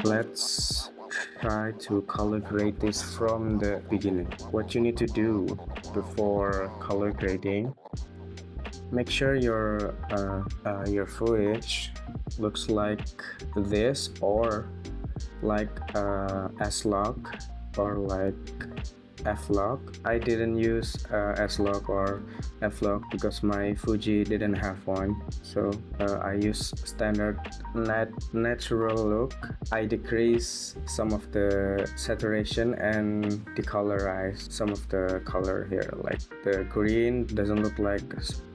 Let's try to color grade this from the beginning. What you need to do before color grading, make sure your footage looks like this, or like S-Log, or like F-Log. I didn't use S-Log or F-Log because my Fuji didn't have one, so I use standard natural look. I decrease some of the saturation and decolorize some of the color here, like the green doesn't look like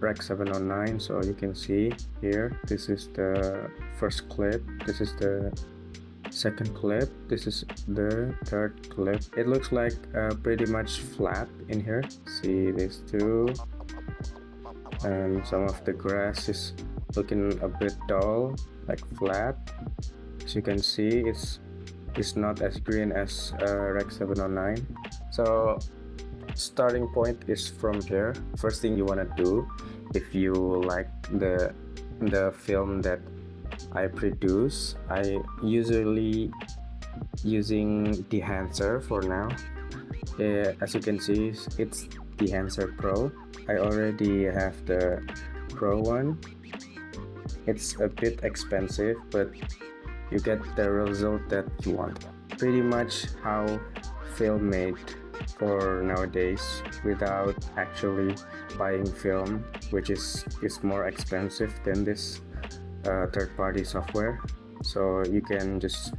Rec 709, so you can see here, this is the first clip, this is the second clip, this is the third clip. It looks like pretty much flat in here. See these two, and some of the grass is looking a bit dull, like flat. As you can see, it's not as green as Rec 709. So starting point is from here. First thing you want to do, if you like the film that I produce, I usually using Dehancer for now. As you can see, it's Dehancer Pro. I already have the Pro one. It's a bit expensive, but you get the result that you want. Pretty much how film made for nowadays, without actually buying film, which is more expensive than this third-party software. So you can just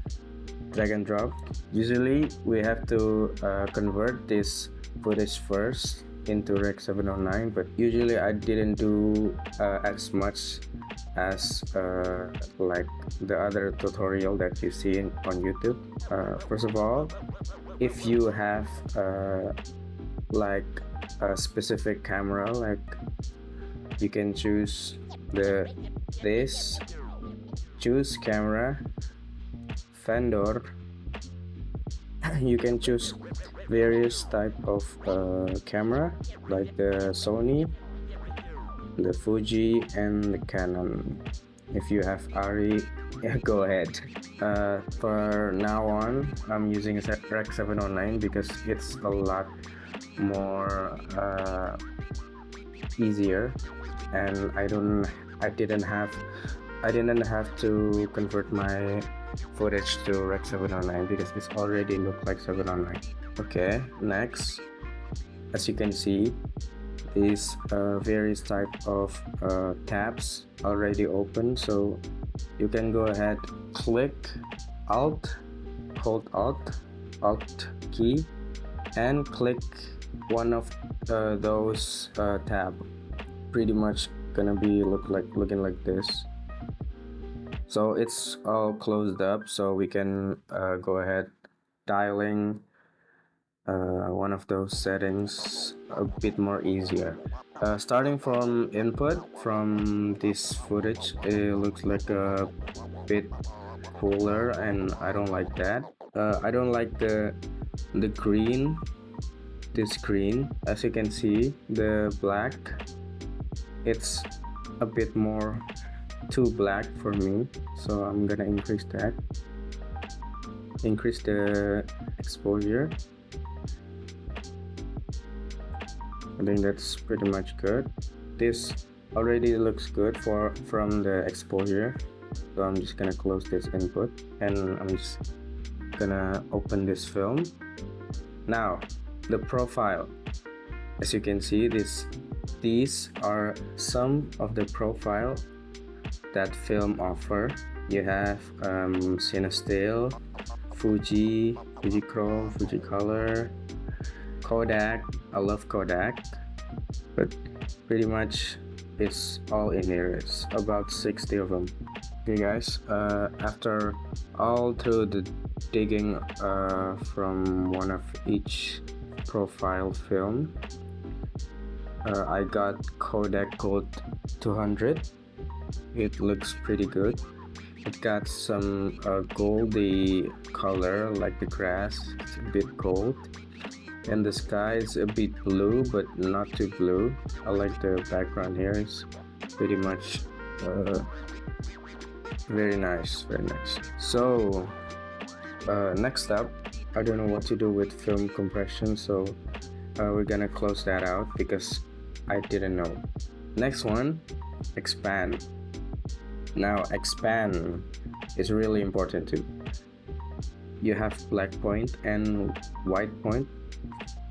drag and drop. Usually we have to convert this footage first into Rec 709, but usually I didn't do as much as like the other tutorial that you see on YouTube. First of all, if you have like a specific camera, like you can choose choose camera vendor. You can choose various type of camera, like the Sony, the Fuji, and the Canon. If you have ARRI, yeah, go ahead. For now on, I'm using Rec 709 because it's a lot more easier, and I didn't have to convert my footage to Rec 709 because it's already look like 709. Okay, next, as you can see, these various type of tabs already open, so you can go ahead, click hold alt key, and click one of those tab. Pretty much gonna be looking like this. So it's all closed up, so we can go ahead dialing one of those settings a bit more easier. Starting from input, from this footage, it looks like a bit cooler, and I don't like that. I don't like the green, this green. As you can see, the black, it's a bit more too black for me, so I'm gonna increase that, increase the exposure. I think that's pretty much good. This already looks good from the exposure, so I'm just gonna close this input, and I'm just gonna open this film. Now the profile, as you can see, these are some of the profile that film offer. You have CineStill, Fuji, Fujichrome, Fujicolor, Kodak. I love Kodak, but pretty much it's all in here. It's about 60 of them. Okay guys, after all through the digging from one of each profile film, I got Kodak Gold 200. It looks pretty good. It got some goldy color, like the grass. It's a bit gold, and the sky is a bit blue, but not too blue. I like the background here. It's pretty much Very nice, very nice. So next up, I don't know what to do with film compression, so we're gonna close that out because I didn't know. Next one, expand. Now expand is really important too. You have black point and white point.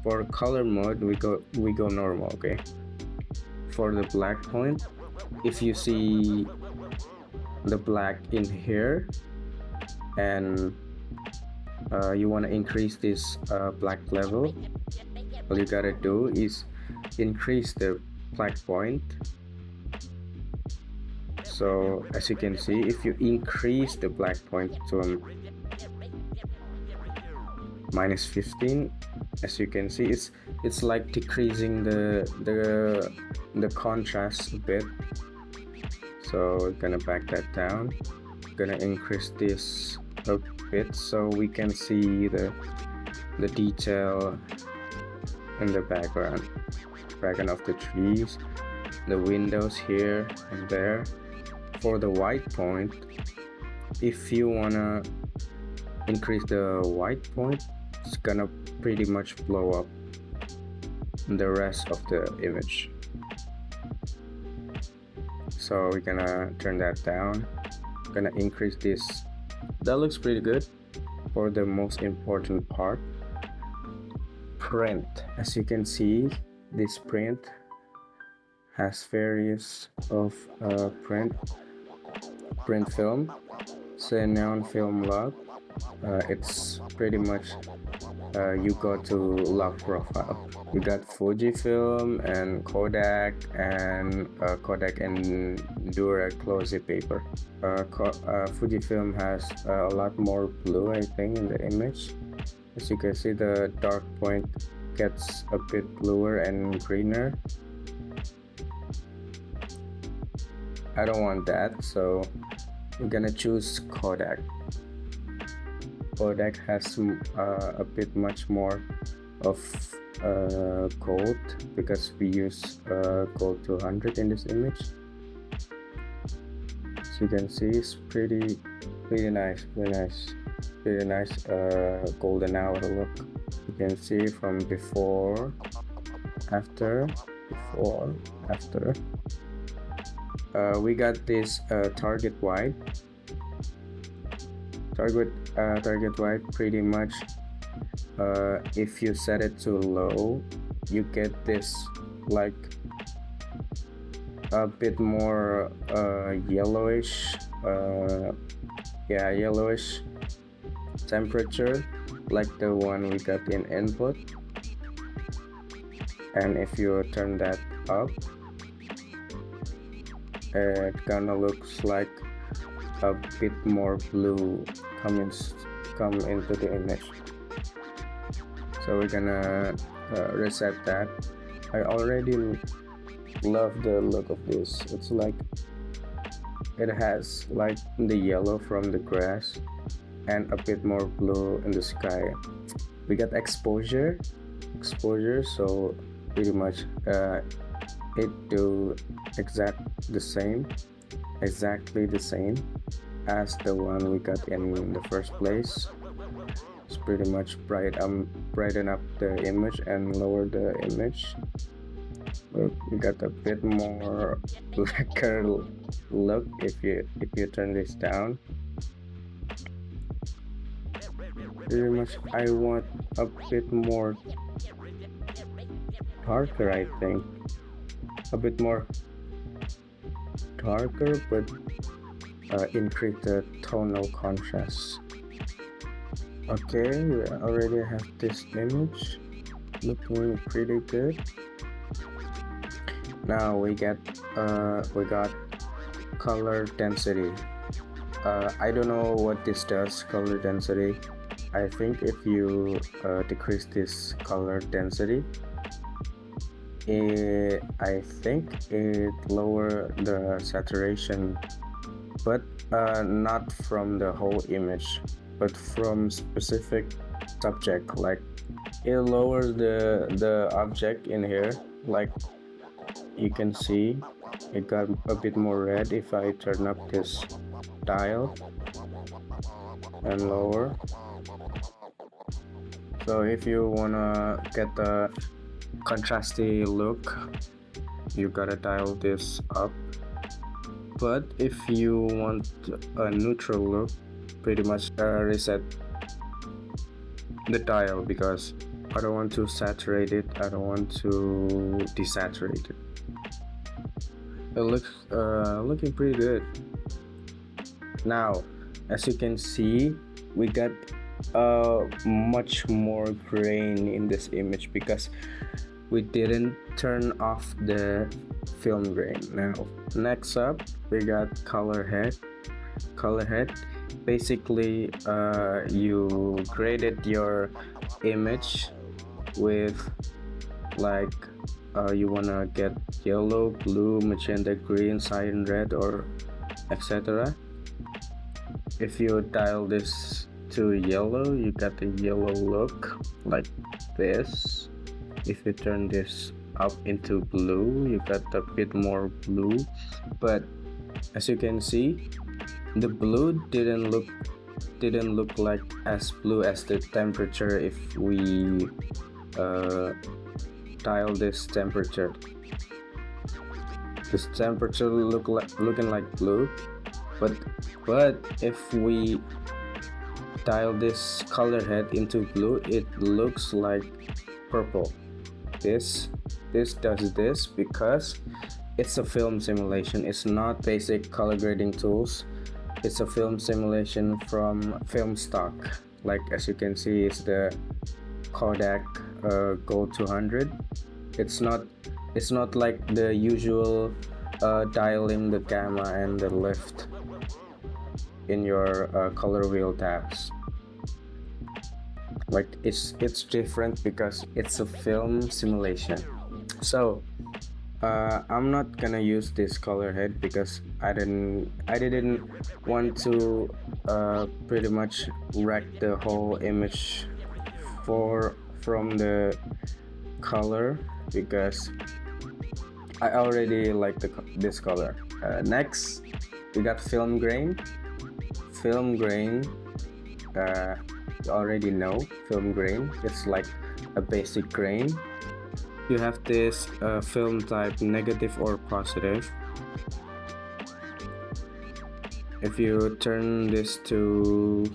For color mode, we go normal, okay? For the black point, if you see the black in here and you want to increase this black level, all you gotta do is increase the black point. So as you can see, if you increase the black point to -15, as you can see, it's like decreasing the contrast a bit. So we're gonna back that down, gonna increase this a bit so we can see the detail in the background of the trees, the windows here and there. For the white point, if you wanna increase the white point, it's gonna pretty much blow up the rest of the image. So we're gonna turn that down, gonna increase this. That looks pretty good. For the most important part, print. As you can see, this print has various of print film, xenon film log. It's pretty much you go to log profile. You got Fujifilm and Kodak and Dura Closy paper. Fujifilm has a lot more blue, I think, in the image. As you can see, the dark point gets a bit bluer and greener. I don't want that, so we're gonna choose Kodak. Kodak has a bit much more of gold because we use gold 200 in this image. As you can see, it's pretty nice, pretty nice golden hour look. You can see from before, after. We got this target wide. Target wide pretty much, if you set it to low, you get this like a bit more yellowish temperature, like the one we got in input. And if you turn that up, it kinda looks like a bit more blue come into the image. So we're gonna reset that. I already love the look of this. It's like it has like the yellow from the grass and a bit more blue in the sky. We got exposure, so pretty much it do exactly the same as the one we got in the first place. It's pretty much brighten up the image and lower the image. We got a bit more blacker look if you turn this down. Pretty much I want a bit more darker, I think. A bit more darker, but increase the tonal contrast. Okay, we already have this image looking pretty good. Now we got color density. I don't know what this does, color density. I think if you decrease this color density, I think it lower the saturation, but not from the whole image, but from specific subject. Like it lowers the object in here. Like you can see, it got a bit more red if I turn up this tile and lower. So if you wanna get the contrasty look, you gotta dial this up. But if you want a neutral look, pretty much reset the tile, because I don't want to saturate it, I don't want to desaturate it. It looks looking pretty good. Now, as you can see, we got much more grain in this image because we didn't turn off the film grain. Now, next up, we got color head. Basically, you graded your image with like you wanna get yellow, blue, magenta, green, cyan, red, or etc. If you dial this to yellow, you got the yellow look like this. If you turn this up into blue, you got a bit more blue. But as you can see, the blue didn't look like as blue as the temperature if we dial this temperature. This temperature looking like blue, but if we dial this color head into blue, it looks like purple. This does this because it's a film simulation. It's not basic color grading tools. It's a film simulation from film stock. Like as you can see, it's the Kodak Gold 200. It's not like the usual dialing the gamma and the lift in your color wheel tabs. Like it's different because it's a film simulation. So I'm not gonna use this color head because I didn't want to pretty much wreck the whole image from the color, because I already like this color. Next, we got film grain. You already know film grain. It's like a basic grain. You have this film type negative or positive. If you turn this to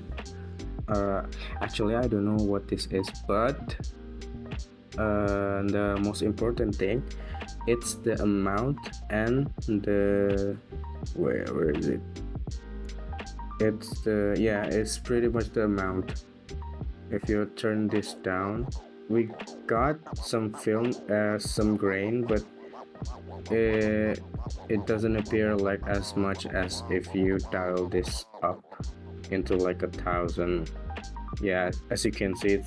actually I don't know what this is, but the most important thing, it's the amount and the where is it? It's pretty much the amount. If you turn this down, we got some film, some grain, but it doesn't appear like as much as if you dial this up into like 1,000. Yeah, as you can see,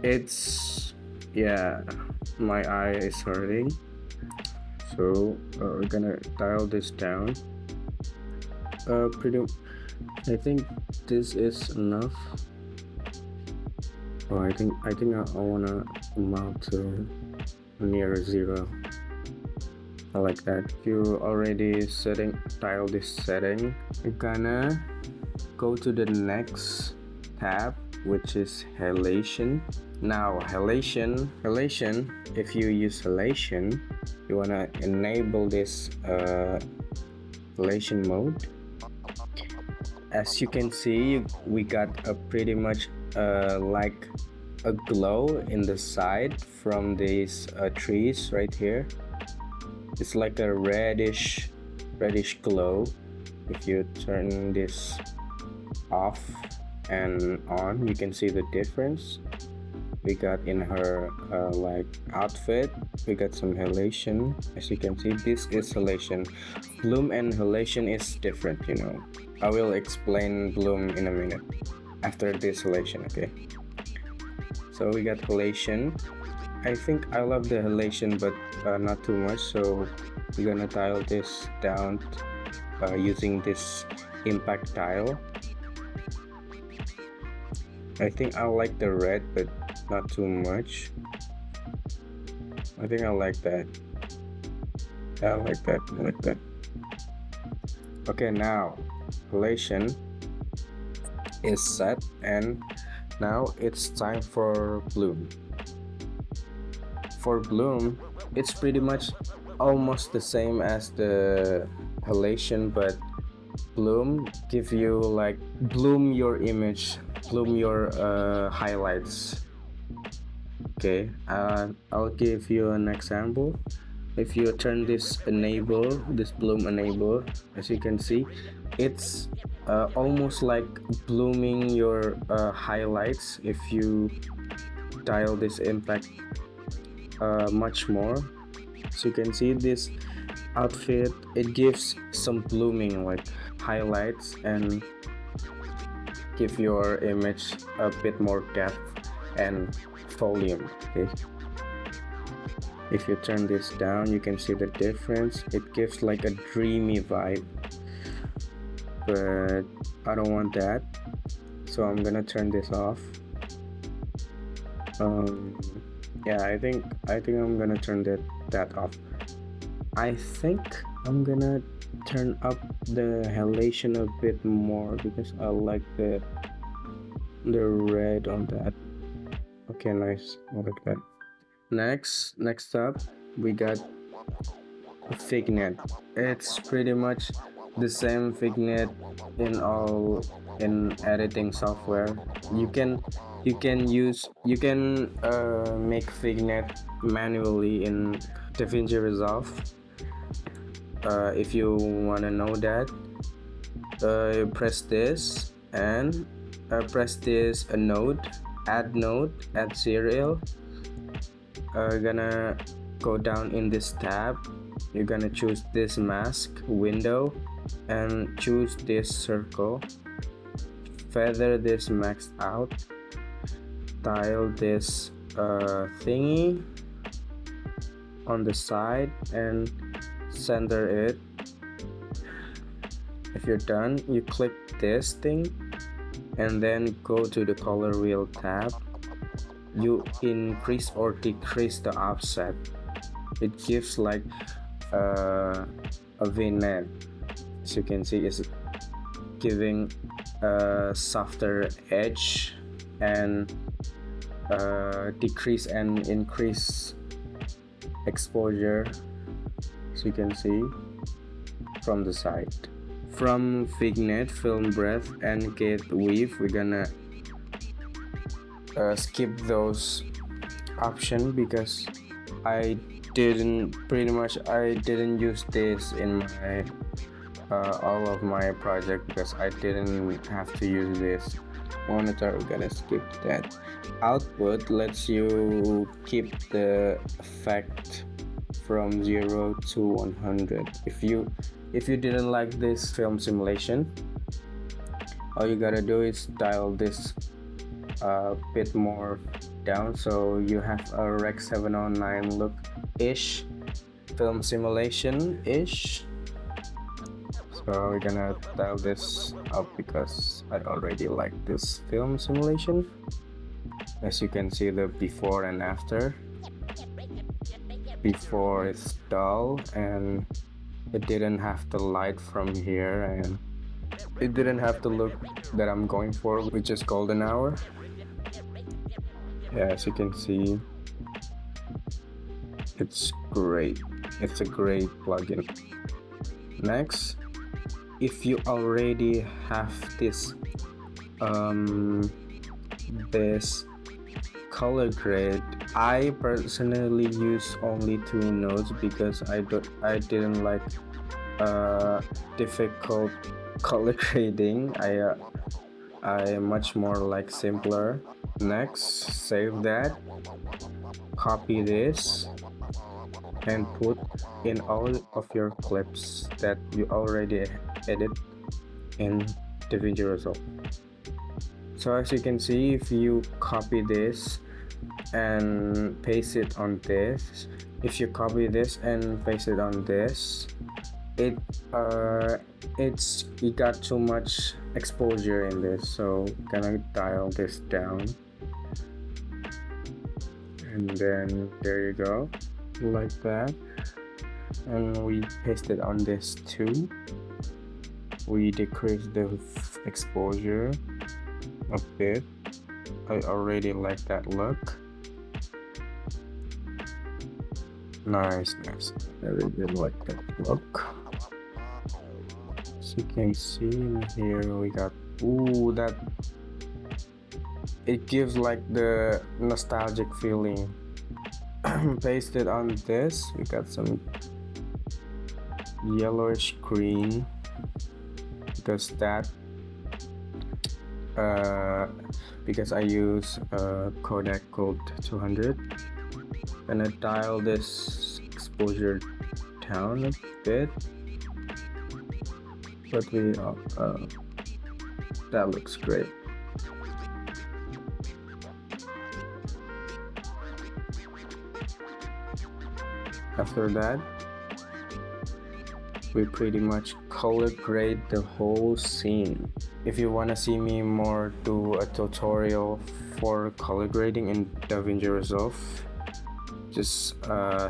it's yeah, my eye is hurting, so we're gonna dial this down. I think this is enough. Oh, I think I wanna mount to near 0. I like that. You already dial this setting. You're gonna go to the next tab, which is halation. Now halation, if you use halation, you wanna enable this halation mode. As you can see, we got a pretty much like a glow in the side from these trees right here. It's like a reddish glow. If you turn this off and on, you can see the difference. We got in her like outfit, we got some halation. As you can see, this is halation. Bloom and halation is different, you know. I will explain bloom in a minute after this halation, okay? So we got halation. I think I love the halation, but not too much, so we're gonna dial this down using this impact tile. I think I like the red, but not too much. I think I like that. I like that. Okay, now halation is set, and now it's time for bloom. For bloom, it's pretty much almost the same as the halation, but bloom give you like bloom your image, bloom your highlights. Okay, I'll give you an example. If you turn this bloom enable, as you can see, it's almost like blooming your highlights. If you dial this impact much more, so you can see this outfit, it gives some blooming like highlights and give your image a bit more depth and volume. Okay, if you turn this down, you can see the difference. It gives like a dreamy vibe, but I don't want that, so I'm gonna turn this off. Yeah, I think I'm gonna turn that off. I think I'm gonna turn up the halation a bit more because I like the red on that. Okay, nice. I like that. Next up, we got a fignet. It's pretty much the same fignet in editing software. You can make fignet manually in Davinci Resolve. If you want to know that, press this and press this add serial. Gonna go down in this tab. You're gonna choose this mask window and choose this circle. Feather this maxed out. Tile this thingy on the side and center it. If you're done, you click this thing and then go to the color wheel tab. You increase or decrease the offset. It gives like a vignette. As you can see, it's giving a softer edge and decrease and increase exposure, so you can see from the side. From vignette, film breadth and gate weave, we're gonna skip those options because I didn't use this in my all of my project because I didn't have to use this monitor. We're gonna skip that. Output lets you keep the effect from 0 to 100. If you didn't like this film simulation, all you gotta do is dial this a bit more down so you have a Rec 709 look ish, film simulation ish. So we're gonna dial this up because I already like this film simulation. As you can see, the before and after. Before it's dull and it didn't have the light from here and it didn't have the look that I'm going for, which is golden hour. Yeah, as you can see, it's great. It's a great plugin. Next, if you already have this color grade, I personally use only 2 nodes because I didn't like difficult color grading. I much more like simpler. Next, save that, copy this and put in all of your clips that you already edit in Davinci Resolve. So as you can see, if you copy this and paste it on this, if you copy this and paste it on this, you got too much exposure in this, so gonna dial this down, and then there you go, like that. And we paste it on this too, we decrease the exposure a bit. I already like that look. Nice. I really like that look. As you can see in here, we got that it gives like the nostalgic feeling. Pasted on this, we got some yellowish green because I use Kodak Gold 200, and I dial this exposure down a bit, but that looks great. After that, we pretty much color grade the whole scene. If you want to see me more do a tutorial for color grading in Davinci Resolve, just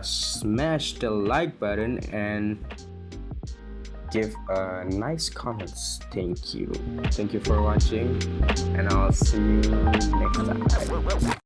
smash the like button and give nice comments. Thank you for watching, and I'll see you next time.